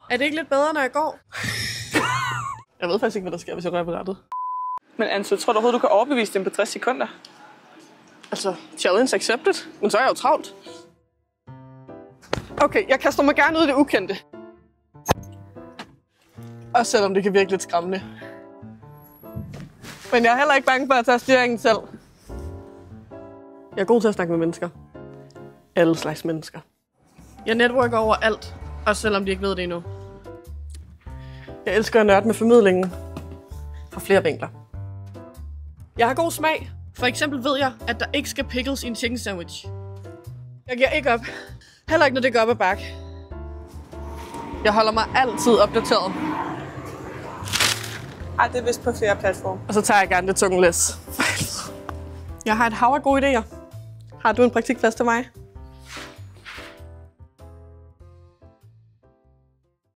Er det ikke lidt bedre, når jeg går? Jeg ved faktisk ikke, hvad der sker, hvis jeg rører på rattet. Men Anso, tror du overhovedet, du kan overbevise dem på 60 sekunder? Altså, challenge accepted. Men så er jeg jo travlt. Okay, jeg kaster mig gerne ud i det ukendte. Også selvom det kan virke lidt skræmmende. Men jeg er heller ikke bange for at tage styringen selv. Jeg er god til at snakke med mennesker. Alle slags mennesker. Jeg networker over alt, også selvom de ikke ved det endnu. Jeg elsker at nørde med formidlingen fra flere vinkler. Jeg har god smag. For eksempel ved jeg, at der ikke skal pickles i en chicken sandwich. Jeg giver ikke op. Heller ikke, når det går op ad bakke. Jeg holder mig altid opdateret. Ej, det er vist på flere platforme. Og så tager jeg gerne det tunge læs. Jeg har et hav af gode idéer. Har du en praktikplads til mig?